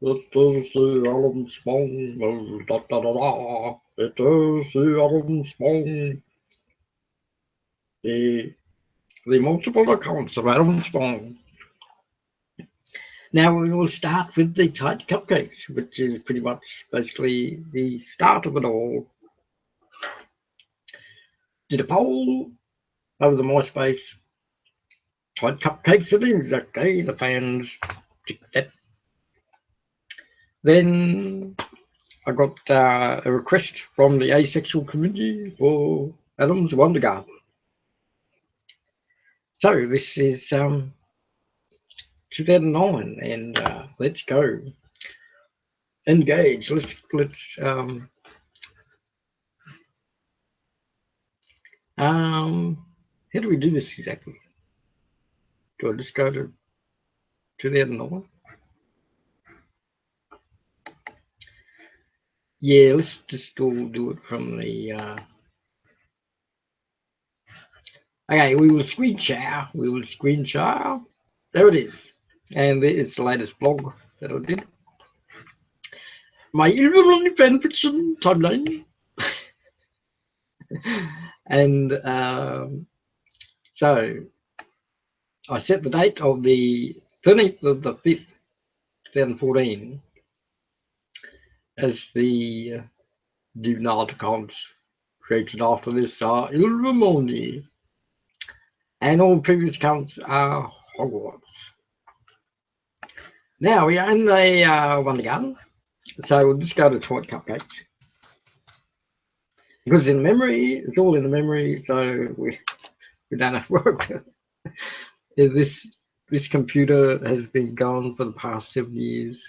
It's Thursday, Alan Spong, da da da da. It's Thursday, Alan Spong. The, the multiple accounts of Alan Spong. Now we will start with the tight cupcakes, which is pretty much basically the start of it all. Did a poll over the MySpace. Tight cupcakes it is, okay, the fans ticked that. Then I got a request from the asexual community for Adam's Wonder Garden. So this is 2009, and let's go. Engage. Let's how do we do this exactly? Do I just go to 2009? Yeah, let's just all do it from the okay, we will screen share. We will screen share. There it is. And it's the latest blog that I did. My Illuminati fanfiction timeline. And so I set the date of the 13th of the 5th, 2014 as the do not accounts created after this are Illuminati. And all previous accounts are Hogwarts. Now we are in the one again, so we'll just go to Toy Cupcakes. Because in memory, it's all in the memory, so we don't have to work. This computer has been gone for the past 7 years.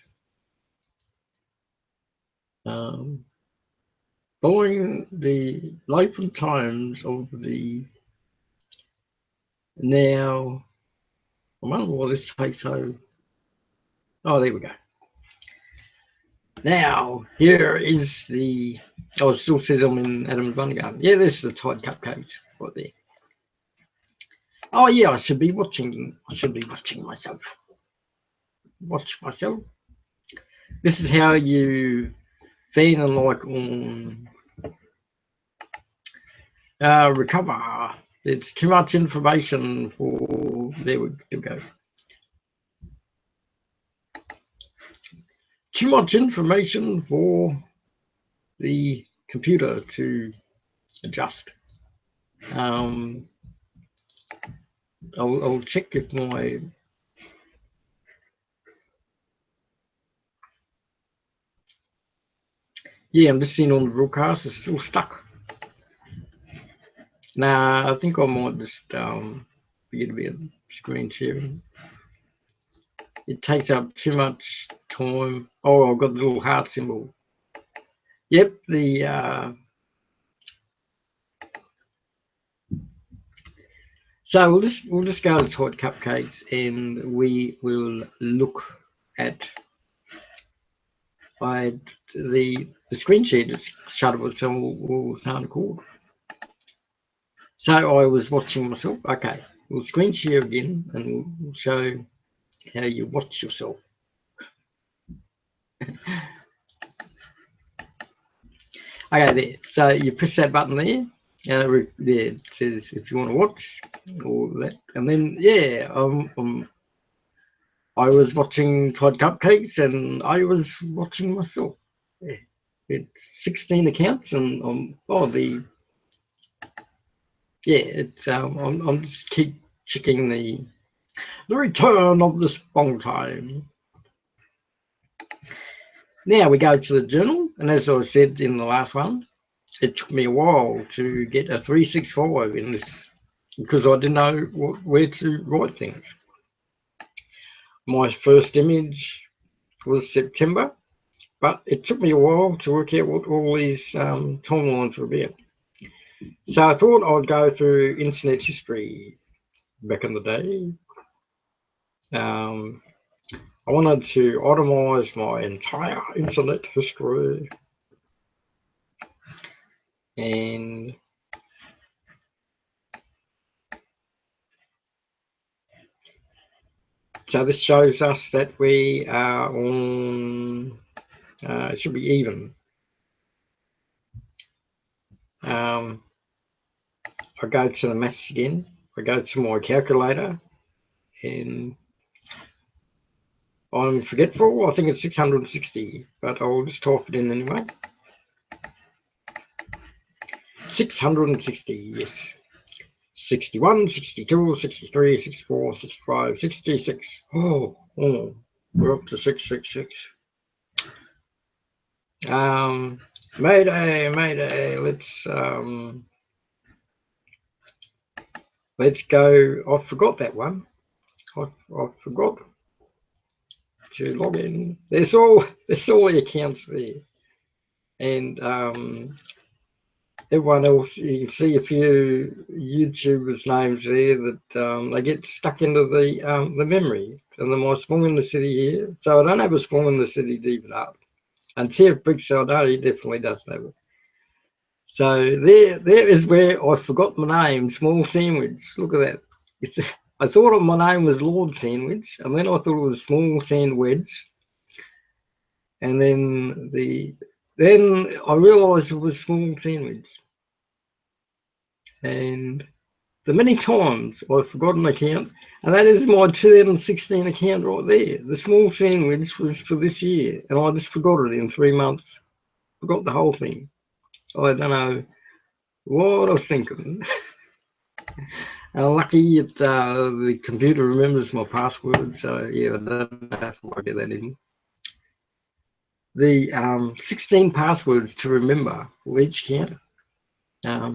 Following the life and times of the now, I wonder what this takes. So, oh, there we go. Now, here is the, oh, it still says I'm in Adam's Wonder Garden. Yeah, this is the Tide Cupcakes right there. Oh, yeah, I should be watching myself. Watch myself. This is how you feed and like on recover. It's too much information for, there we go. Too much information for the computer to adjust. I'll check if my I'm just seeing on the broadcast it's still stuck. Nah, I think I might just forget about screen sharing. It takes up too much time. Oh, I've got the little heart symbol. Yep, the so we'll just go to Hot Cupcakes and we will look at the screen share just shut up, so we'll sound cool. So I was watching myself. Okay, we'll screen share again and we'll show how you watch yourself. Okay, there. So you press that button there. There it says if you want to watch or that, and then I was watching Todd Cupcakes and I was watching myself. Yeah. It's 16 accounts and it's I'm just keep checking the return of the spong time. Now we go to the journal, and as I said in the last one, it took me a while to get a 365 in this because I didn't know where to write things. My first image was September, but it took me a while to work out what all these timelines were about. So I thought I'd go through internet history back in the day. I wanted to itemize my entire internet history, and so this shows us that we are on It should be even. I go to the maths again. I go to my calculator, and I'm forgetful. I think it's 660, but I'll just type it in anyway. 660, yes. 61, 62, 63, 64, 65, 66. Oh, we're up to 666. Mayday, mayday. Let's go. I forgot that one. I forgot to log in. There's all the accounts there, and everyone else. You can see a few YouTubers' names there that they get stuck into the memory. And then my Spong in the City here. So I don't have a Spong in the City DVD. And Tiff Big Soldado, he definitely doesn't have it. So there is where I forgot my name, Small Sandwich. Look at that. I thought my name was Lord Sandwich, and then I thought it was Small Sandwich, and then I realised it was Small Sandwich. And the many times I've forgotten an account, and that is my 2016 account right there. The Small Sandwich was for this year, and I just forgot it in 3 months. Forgot the whole thing. I don't know what I was thinking. Lucky the computer remembers my password, so yeah, I don't have to worry about that anymore. The 16 passwords to remember for each account. Yeah,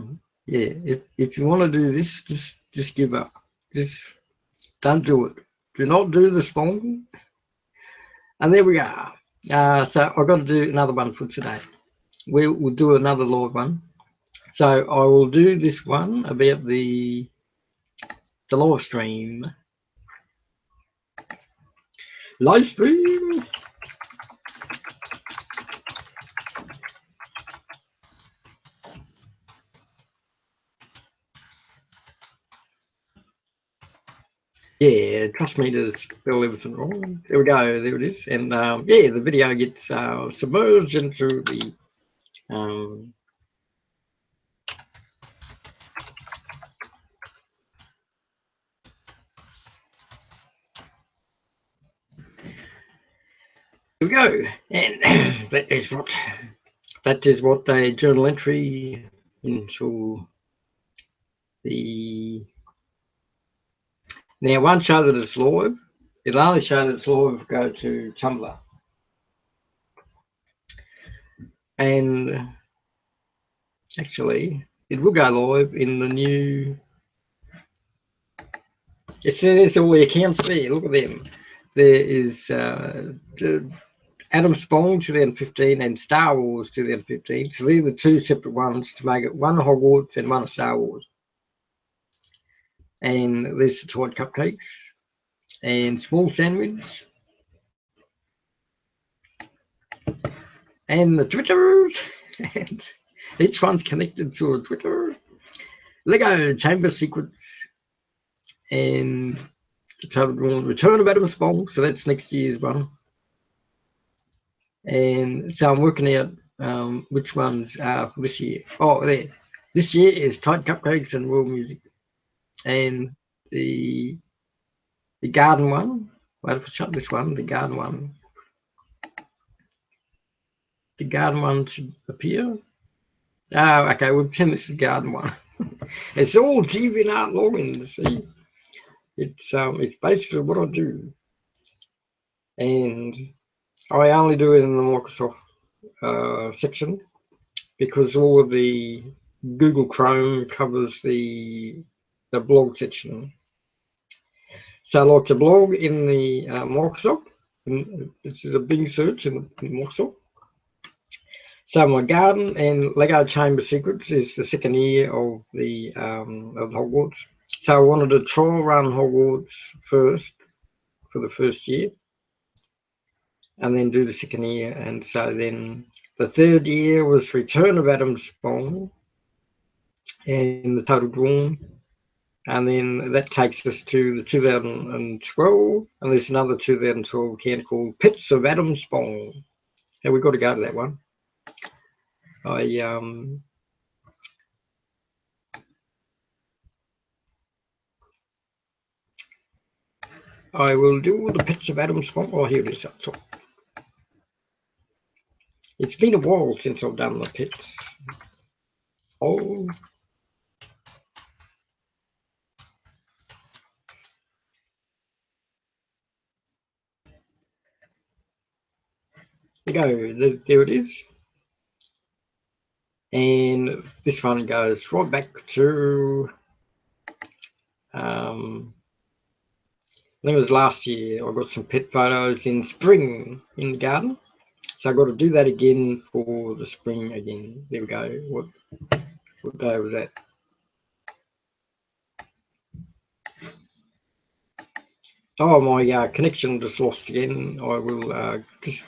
if you want to do this, just give up. Just don't do it. Do not do the spong. And there we are. So I've got to do another one for today. We'll do another live one. So I will do this one about the live stream. Live stream. Yeah, trust me to spell everything wrong. There we go. There it is. And yeah, the video gets submerged into the here we go. And that is what a journal entry into the. Now, one show that it's live. It'll only show that it's live if you go to Tumblr. And actually, it will go live in the new. There's all the accounts there. Look at them. There is Adam Spong 2015 and Star Wars 2015. So these are the two separate ones to make it one Hogwarts and one Star Wars. And there's the Tide Cupcakes and Small Sandwich. And the Twitters. And each one's connected to a Twitter. Lego Chamber Secrets. And the Return of Adam Spong. So that's next year's one. And so I'm working out which ones are for this year. Oh, there. This year is Tide Cupcakes and World Music. And the garden one. Wait, if I shut this one, the garden one. The garden one should appear. Oh, okay, we'll pretend this is the garden one. It's all DeviantArt logins, see? It's basically what I do. And I only do it in the Microsoft section because all of the Google Chrome covers the blog section. So I like to blog in the Microsoft. And this is a big search in Microsoft. So my garden and Lego Chamber Secrets is the second year of the of Hogwarts. So I wanted to trial run Hogwarts first for the first year, and then do the second year. And so then the third year was Return of Adam Spong and the Total Dawn. And then that takes us to the 2012, and there's another 2012 account called Pets of Adam Spong. Yeah, we've got to go to that one. I will do all the pits of Adam's Spong. Oh, here it is up top. It's been a while since I've done the pits. Oh. There you go. There it is. And this one goes right back to I think it was last year. I got some pet photos in spring in the garden, so I got to do that again for the spring again. There we go. What day was that? Oh, my connection just lost again. I will just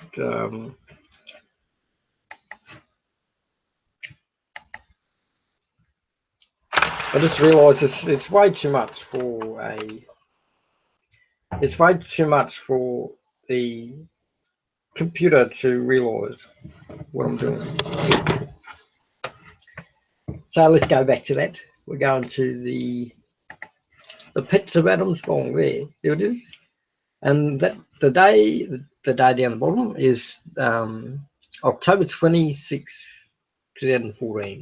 I just realised it's way too much for it's way too much for the computer to realise what I'm doing. So let's go back to that. We're going to the pits of Adam's Spong. There it is. And that the day down the bottom is October 26th, 2014.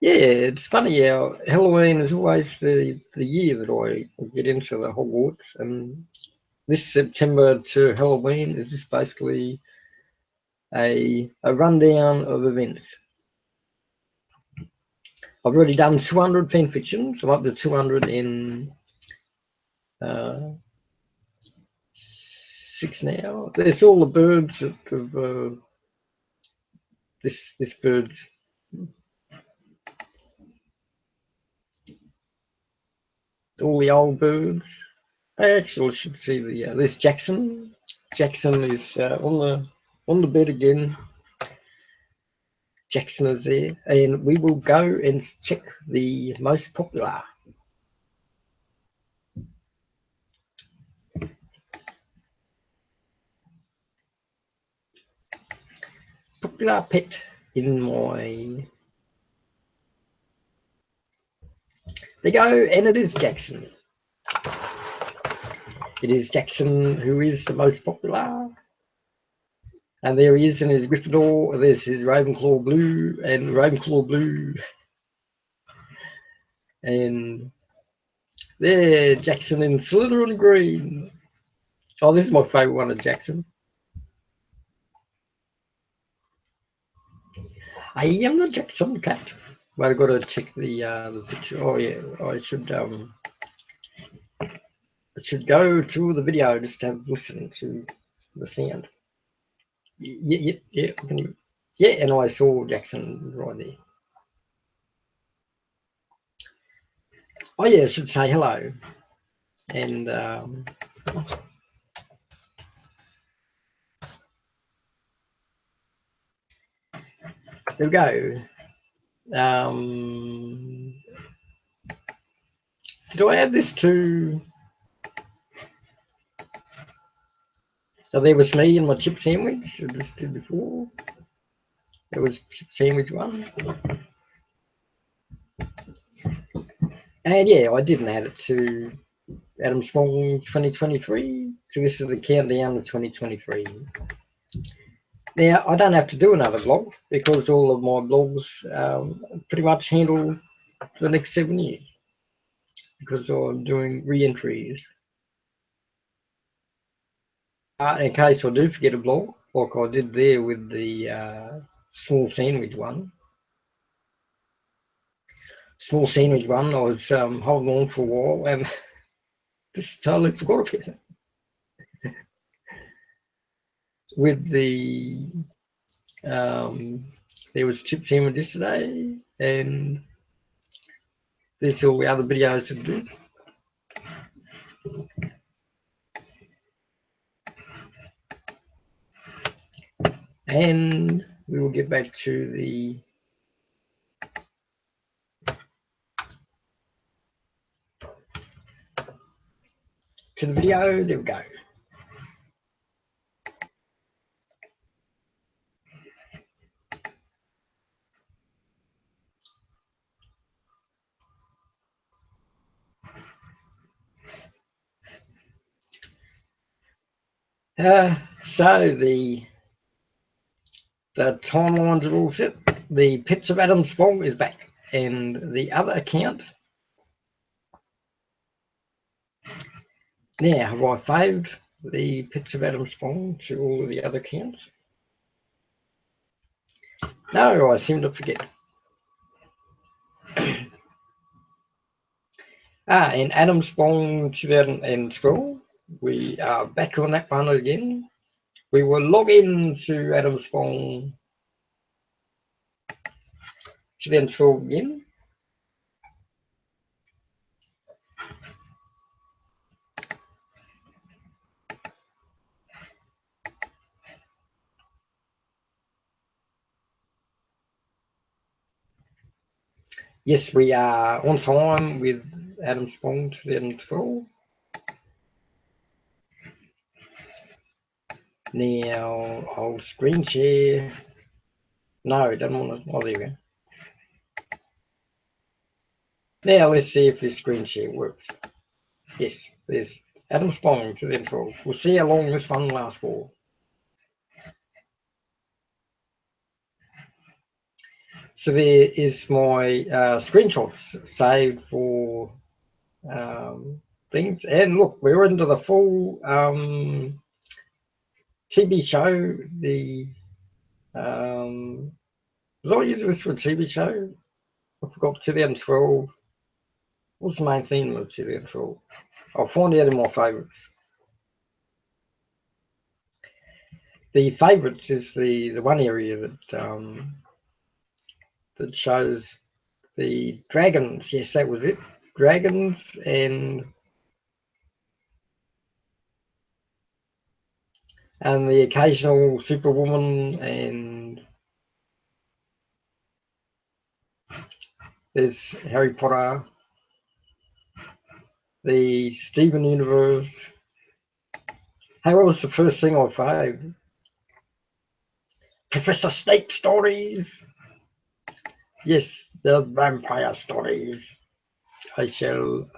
Yeah, it's funny how Halloween is always the year that I get into the Hogwarts, and this September to Halloween is just basically a rundown of events. I've already done 200 fan fictions. I'm up to 206 now. There's all the birds of this bird's. All the old birds. I actually should see the there's Jackson. Jackson is on the bed again. Jackson is there, and we will go and check the most popular pet in my. There you go, and it is Jackson. It is Jackson who is the most popular. And there he is in his Gryffindor. There's his Ravenclaw blue and Ravenclaw blue. And there, Jackson in Slytherin green. Oh, this is my favourite one of Jackson. I am the Jackson cat. But I've got to check the picture. Oh yeah, I should go to the video just to have listen to the sound. Yeah. Yeah, and I saw Jackson right there. Oh yeah, I should say hello. And there we go. Did I add this to? So there was me and my chip sandwich. I just did before. There was chip sandwich one. And yeah, I didn't add it to Adam Spong 2023. So this is the countdown to 2023. Now, I don't have to do another vlog because all of my vlogs pretty much handle the next 7 years because I'm doing re-entries. In case I do forget a vlog, like I did there with the small sandwich one. Small sandwich one, I was holding on for a while and just totally forgot about it. With the there was chip sandwiches today, and there's all the other videos to do. And we will get back to the video. There we go. So the timelines are all set. The Pets of Adam Spong is back, and the other account. Now, have I saved the Pets of Adam Spong to all of the other accounts? No, I seem to forget. And Adam Spong 2012, we are back on that one again. We will log in to Adam Spong 2012 again. Yes, we are on time with Adam Spong 2012. Now I'll screen share. No, it doesn't want to. Oh, there we go. Now let's see if this screen share works. Yes, there's Adam Spong 2012. We'll see how long this one lasts for. So there is my screenshots saved for things. And look, we're into the full TV show. Was I using this for a TV show? I forgot 2012. What's the main theme of 2012? I'll find out in my favourites. The favourites is the one area that shows the dragons. Yes, that was it. Dragons and the occasional superwoman, and there's Harry Potter, the Steven universe. Hey, what was the first thing I found? Professor Snape stories. Yes, the vampire stories. I shall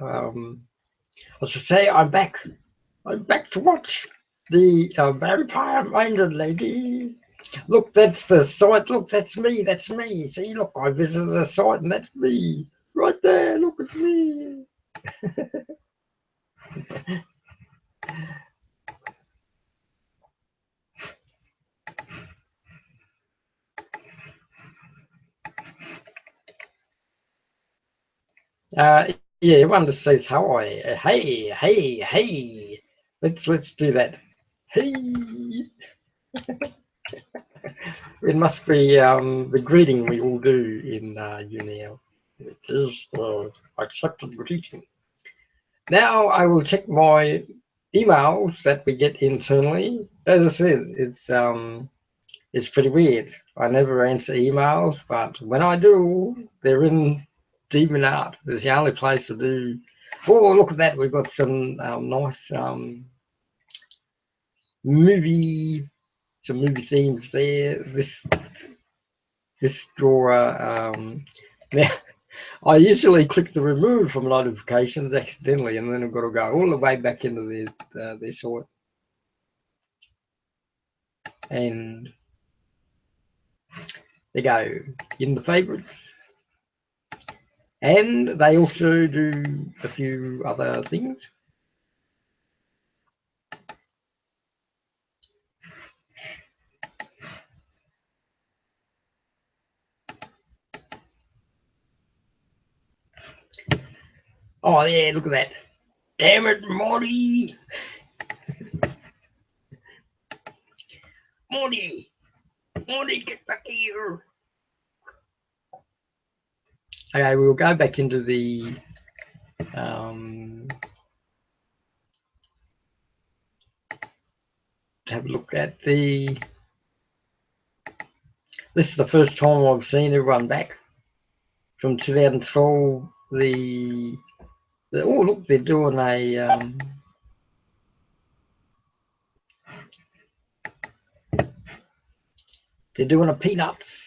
say I'm back. I'm back to watch the vampire-minded lady. Look, that's the site. Look, that's me. That's me. See, look, I visited the site, and that's me right there. Look, it's me. Yeah, everyone just says hi. Hey, hey, hey. Let's do that. Hey. It must be the greeting we all do in UNIL. It is the accepted greeting. Now I will check my emails that we get internally. As I said, it's pretty weird. I never answer emails, but when I do, they're in DeviantArt. It's the only place to do. Oh, look at that! We've got some nice movie themes there. This drawer. Now, I usually click the remove from notifications accidentally, and then I've got to go all the way back into their sort. And they go in the favorites. And they also do a few other things. Oh yeah, look at that. Damn it, Morty. Morty, get back here. Okay, we'll go back into the have a look at this is the first time I've seen everyone back from 2012. Oh look, they're doing a peanuts.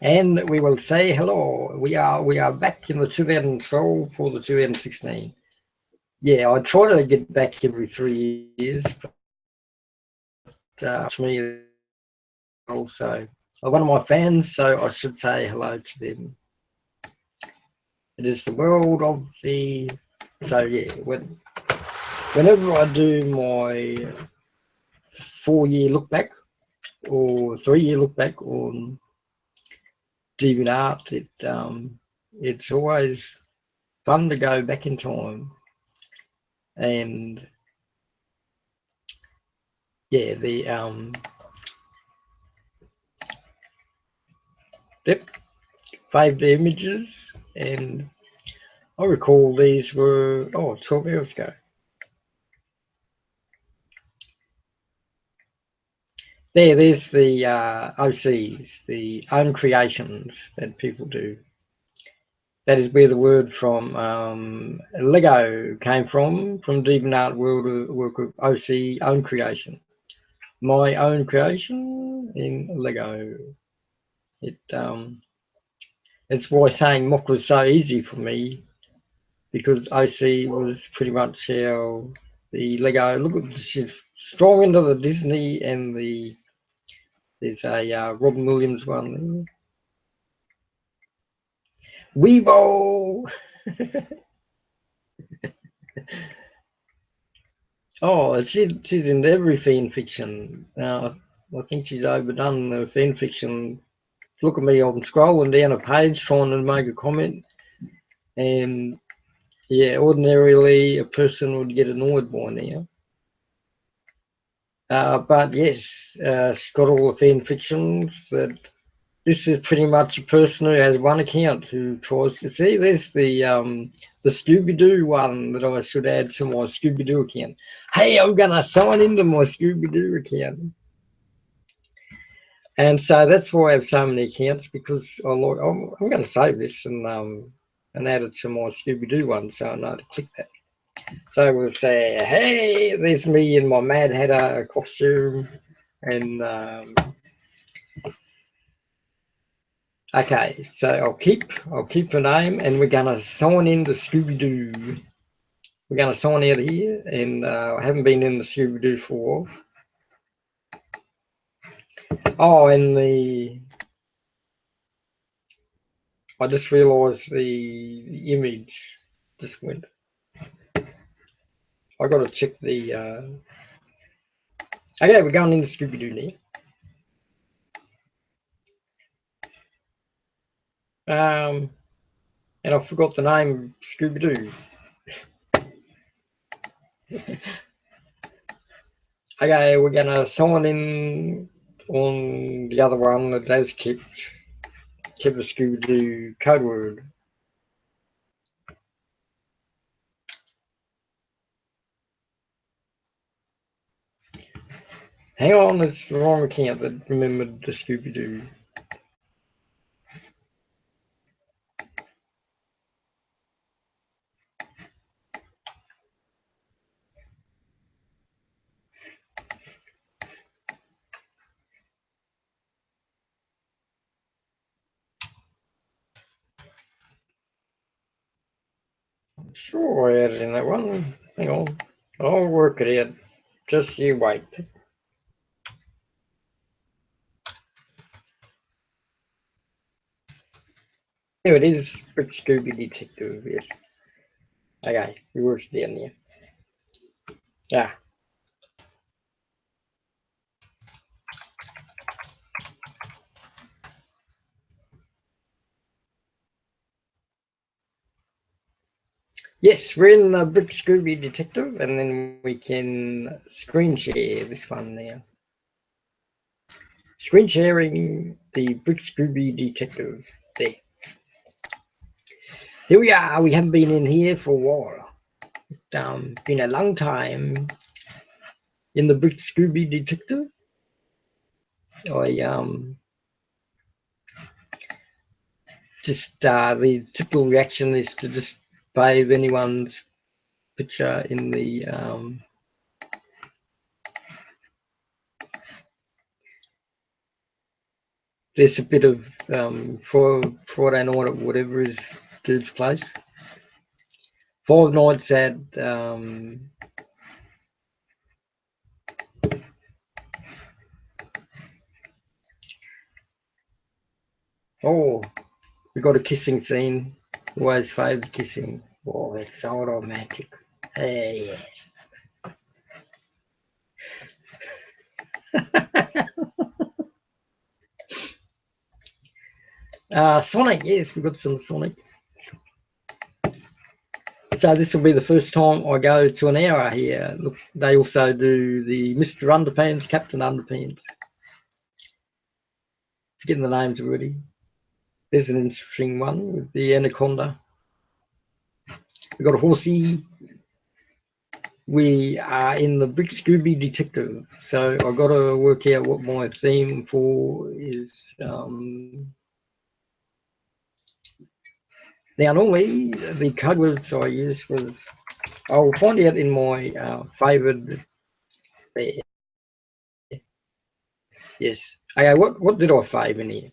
And we will say hello. We are back in the 2012 for the 2016. Yeah, I try to get back every 3 years, but me also one of my fans, so I should say hello to them. It is the world of the so yeah. Whenever I do my 4-year look back or 3-year look back on DeviantArt, it's always fun to go back in time and yeah, yep, save the images, and I recall these were 12 hours ago. There's the OCs, the own creations that people do. That is where the word from Lego came from DeviantArt World Group OC, own creation. My own creation in Lego. It's why saying mock was so easy for me, because OC was pretty much how the Lego. Look at she's strong into the Disney and there's a Robin Williams one. Weebo. Oh, she's in every fan fiction. I think she's overdone the fan fiction. Look at me, I'm scrolling down a page trying to make a comment, and yeah, ordinarily a person would get annoyed by now. But yes, she's got all the fan fictions. That this is pretty much a person who has one account who tries to see. There's the Scooby Doo one that I should add to my Scooby Doo account. Hey, I'm gonna sign into my Scooby Doo account, and so that's why I have so many accounts, because I'm going to save this and add it to my Scooby Doo one, so I know to click that. So we'll say, hey, there's me in my Mad Hatter costume, and okay, so I'll keep the name, and we're gonna sign in the Scooby Doo. We're gonna sign out here, and I haven't been in the Scooby Doo for a while. Oh, and I just realised the image just went. I got to check the. Okay, we're going into Scooby Doo now. And I forgot the name Scooby Doo. Okay, we're gonna sign in on the other one that has kept the Scooby Doo code word. Hang on, it's the wrong account that remembered the Scooby Doo. Sure, I added in that one. Hang on, I'll work it out. Just you wait. Here it is, Brick Scooby Detective. Yes. Okay, we worked it down there. Yeah. Yes, we're in the Brick Scooby Detective, and then we can screen share this one now. Screen sharing the Brick Scooby Detective. There. Here we are. We haven't been in here for a while. It's been a long time in the Brick Scooby Detective. I just the typical reaction is to just save anyone's picture in the there's a bit of for Friday night or whatever is dude's place. 5 nights at oh, we got a kissing scene. Always favoured kissing. Oh, that's so romantic. Hey, yeah. Sonic, yes, we got some Sonic. So this will be the first time I go to an hour here. Look, they also do the Mr. Underpants, Captain Underpants. Getting the names already. There's an interesting one with the anaconda. We've got a horsey. We are in the Big Scooby Detective. So I've got to work out what my theme for is. Now, normally the code words I use was, I'll find out in my favoured. Yes. Okay, what did I favour in here?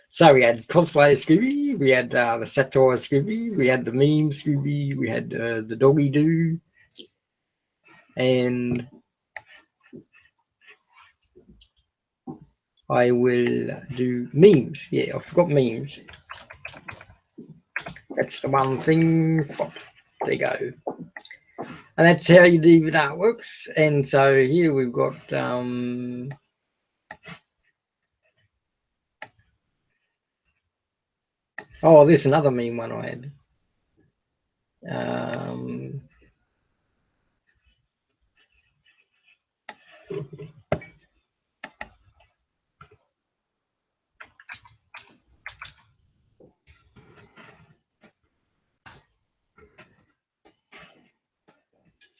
So we had cosplay Scooby, we had the satire Scooby, we had the meme Scooby, we had the doggy doo, and I will do memes. Yeah, I forgot memes. That's the one thing. There you go. And that's how your DVD works. And so here we've got oh, there's another meme one I had.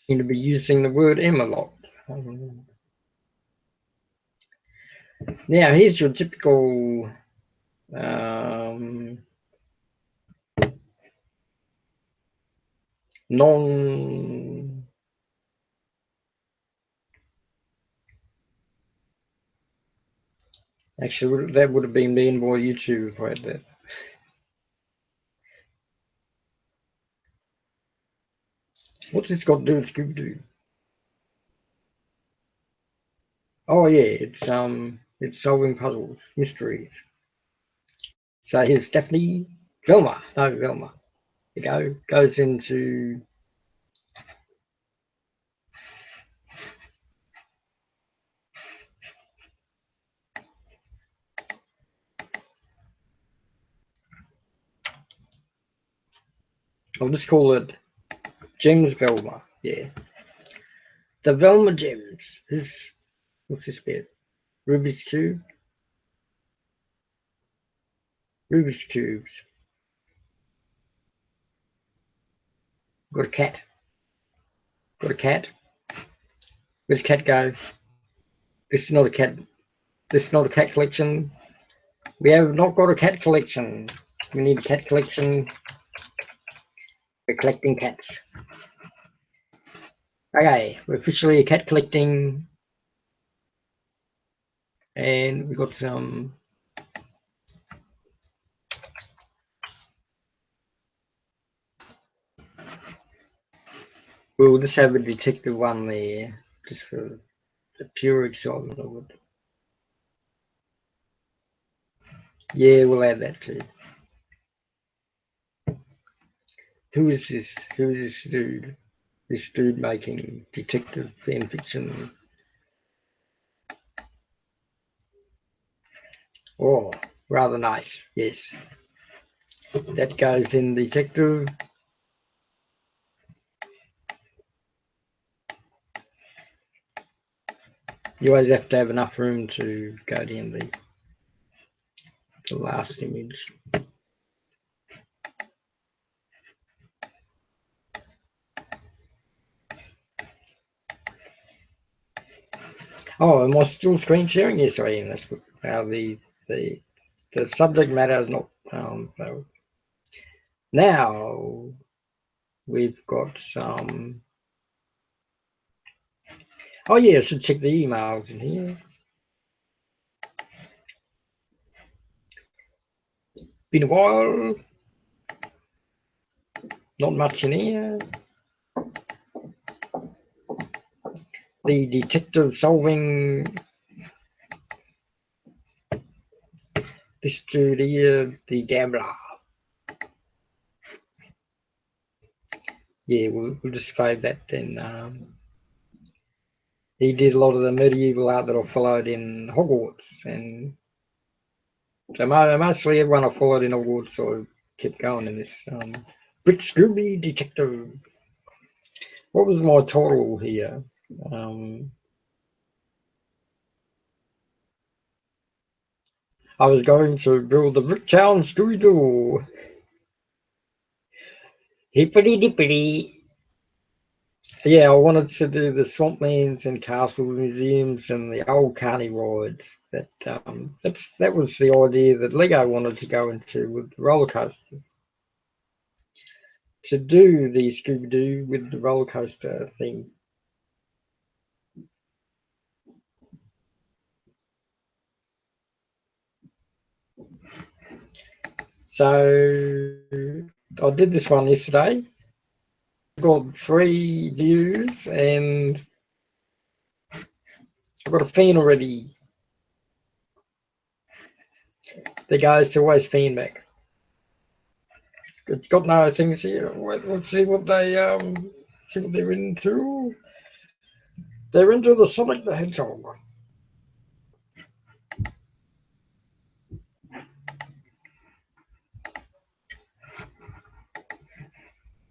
Seem to be using the word M a lot. Now here's your typical non actually that would have been me and boy YouTube if I had that. What's this got to do with Scooby-Doo? Oh yeah, it's solving puzzles, mysteries. So here's Daphne, Velma. No, Velma. There you go. Goes into I'll just call it Gems Velma. Yeah. The Velma Gems. What's this bit? Rubik's Cube. Rubik's Cubes. Got a cat. Got a cat. Where's cat go? This is not a cat. This is not a cat collection. We have not got a cat collection. We need a cat collection. We're collecting cats. Okay, we're officially a cat collecting, and we got some. We'll just have a detective one there, just for the pure excitement of it. Yeah, we'll add that too. Who is this? Who is this dude? This dude making detective fan fiction. Oh, rather nice. Yes, that goes in detective. You always have to have enough room to go down the last image. Oh, am I still screen sharing? Yes, I am. That's good. The subject matter is not. So now we've got some. Oh yeah, I should check the emails in here. Been a while. Not much in here. The detective solving this dude here, the gambler. Yeah, we'll describe that then. He did a lot of the medieval art that I followed in Hogwarts, and so mostly everyone I followed in Hogwarts sort of kept going in this. Brit Scooby Detective. What was my title here? I was going to build the Bricktown Scooby-Doo. Hippity dippity. Yeah, I wanted to do the swamplands and castle museums and the old carny rides. That was the idea that Lego wanted to go into with the roller coasters. To do the Scooby-Doo with the roller coaster thing. So I did this one yesterday. Got 3 views and I've got a fan already. The guy's always feedback. It's got no things here. Let's see what they're into. They're into the Sonic the Hedgehog.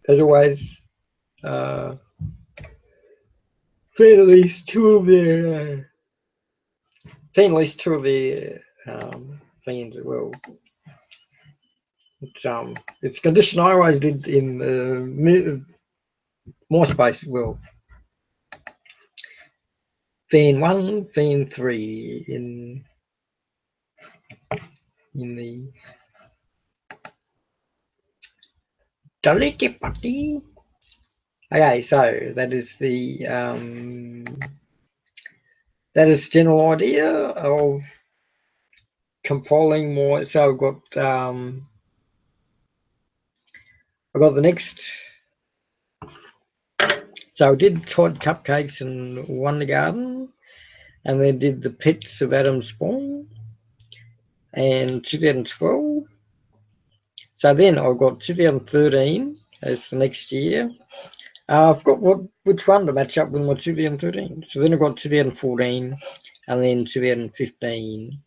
As always, fan at least two of their fans as well. It's a condition I always did in MySpace as well. Fan 1, fan 3 in the Delicate Party. Okay, so that is the general idea of compiling more. So I've got the next. So I did Todd Cupcakes and Wonder Garden, and then did the Pets of Adam Spong and 2012. So then I've got 2013 as the next year. I've got which one to match up with my 2013. So then I've got 2014 and then 2015.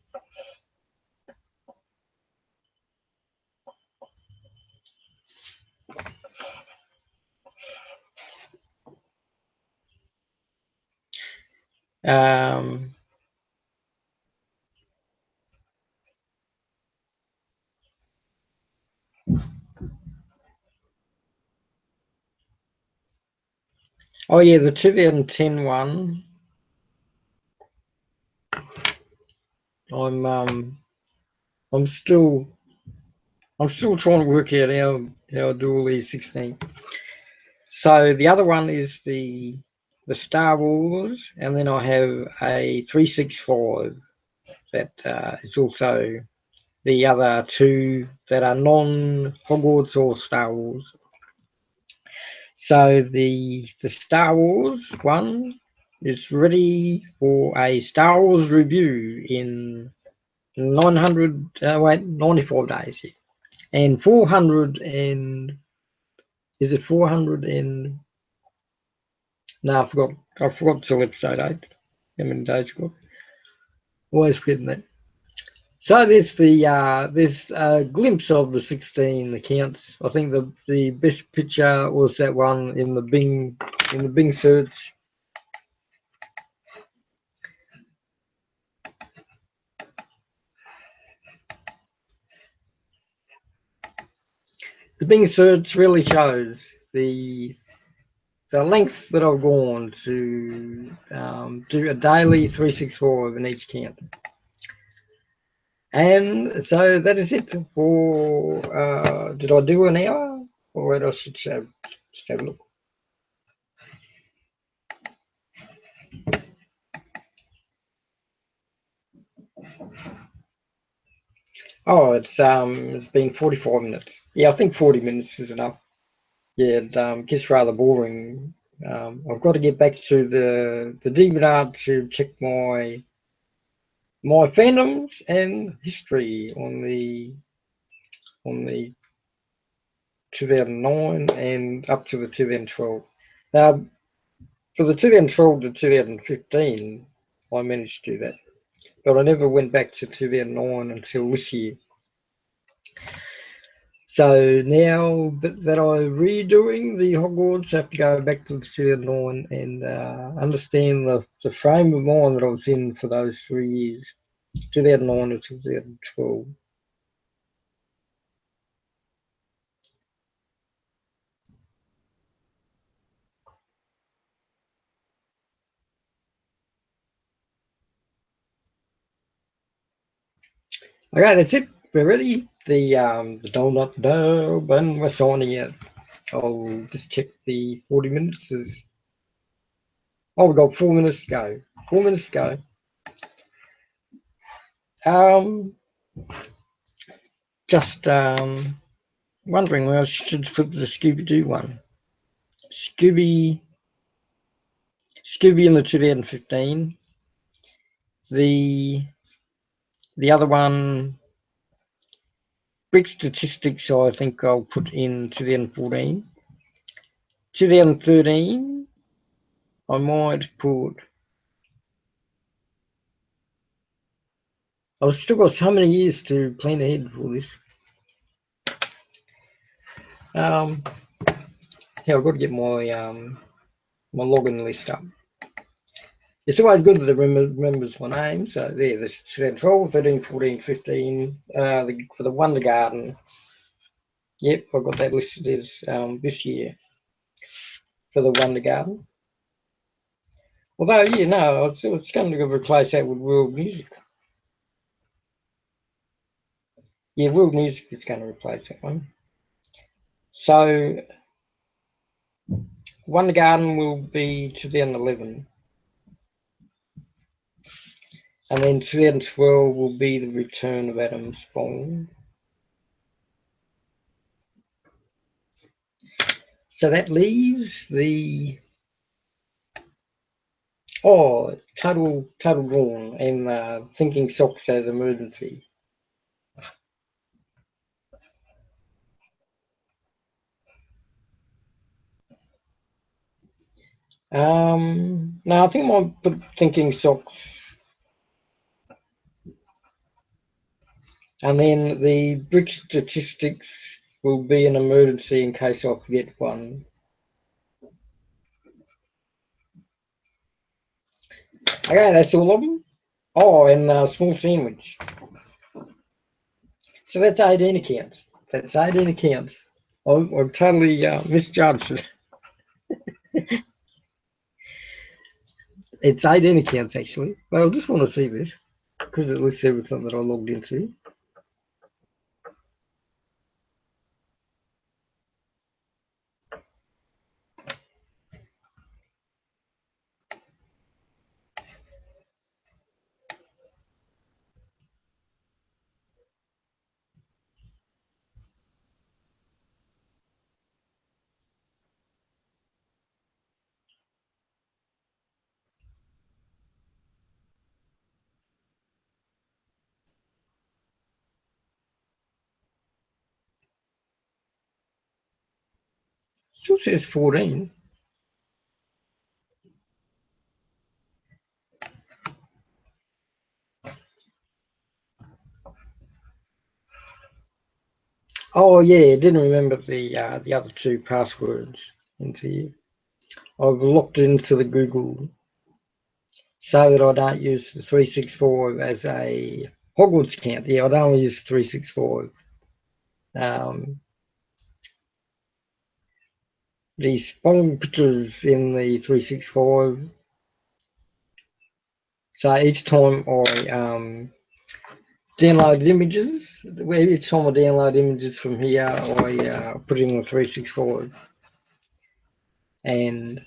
Oh yeah, the 2010 one. I'm still trying to work out how I do all these 16. So the other one is the Star Wars, and then I have a 365 that is also the other 2 that are non-Hogwarts or Star Wars. So the Star Wars one is ready for a Star Wars review in 95 days, yeah. And 400 and is it 400 and no, I forgot till episode 8. How many days got? Always forgetting that. So there's a glimpse of the 16 accounts. I think the best picture was that one in the Bing search. The Bing search really shows the length that I've gone to do a daily 365 in each count. And so that is it for, did I do an hour? Or wait, I should have a look. Oh, it's been 45 minutes. Yeah, I think 40 minutes is enough. Yeah, it gets rather boring. I've got to get back to the DeviantArt to check my fandoms and history on the 2009 and up to the 2012. Now, for the 2012 to 2015, I managed to do that, but I never went back to 2009 until this year. So now that I'm redoing the Hogwarts, I have to go back to the 2009 and understand the frame of mind that I was in for those 3 years, 2009 to 2012. Okay, that's it. We're ready. The donut dub and we're signing out. I'll just check the 40 minutes. Oh, we've got 4 minutes to go. 4 minutes to go. Um, just wondering where I should put the Scooby Doo one. Scooby in the 2015. The other one, Brick Statistics, I think I'll put in 2014. 2013, I might put. I've still got so many years to plan ahead for this. Yeah, I've got to get my login list up. It's always good that it remembers my name. So there, this 12, 13, 14, 15. For the Wonder Garden. Yep, I've got that listed as this year for the Wonder Garden. Although, yeah, no, it's going to replace that with world music. Yeah, world music is going to replace that one. So, Wonder Garden will be 2011. And then 2012 will be the return of Adam Spong. So that leaves the total Dawn and Thinking Socks as emergency. No, I think I might put Thinking Socks, and then the brick statistics will be an emergency in case I forget one. Okay, that's all of them. Oh, and small sandwich. So that's 18 accounts. That's 18 accounts. I've totally misjudged it. It's 18 accounts actually. But I just want to see this because it lists everything that I logged into. Still says 14. Oh yeah, I didn't remember the other two passwords into here. I've looked into the Google so that I don't use the 365 as a Hogwarts account. Yeah, I don't use 365. The spong pictures in the 365. So each time I download images, each time I download images from here, I put it in the 365. And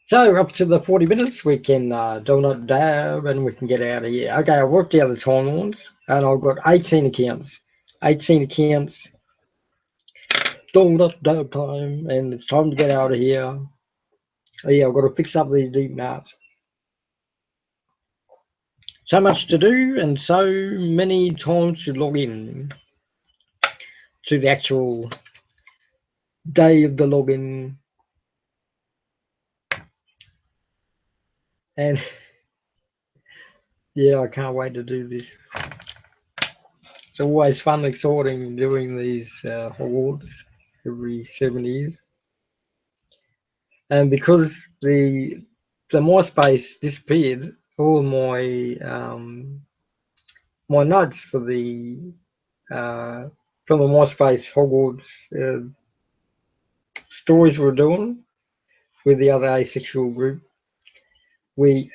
So up to the 40 minutes, we can donut dab and we can get out of here. Okay, I worked out the timelines and I've got 18 accounts. 18 accounts, donut dab time, and it's time to get out of here. So yeah, I've got to fix up these deep nuts. So much to do and so many times to log in to the actual day of the login. And yeah, I can't wait to do this. It's always fun, exciting doing these hogwarts every 7 years. And because the MySpace disappeared, all my notes for the uh, from the MySpace Hogwarts stories we're doing with the other asexual group, we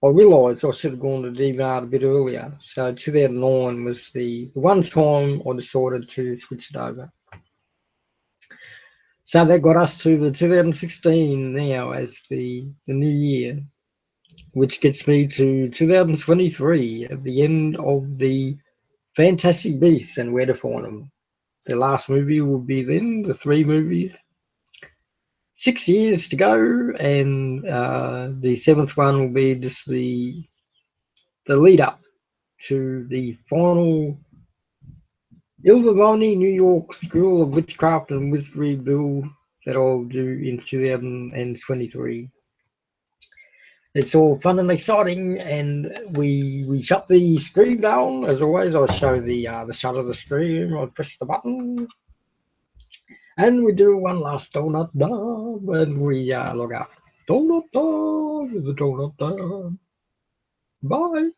I realised I should have gone to DVR a bit earlier. So 2009 was the one time I decided to switch it over. So that got us to the 2016 now as the new year, which gets me to 2023 at the end of the Fantastic Beasts and where to find them. The last movie will be then, the three movies. 6 years to go, and the seventh one will be just the lead up to the final Ilvermorny New York School of Witchcraft and Wizardry build that I'll do in 2023. It's all fun and exciting, and we shut the stream down as always. I'll show the shut of the stream. I'll press the button, and we do one last donut dub, and we log out. Donut dub, the donut dub. Bye.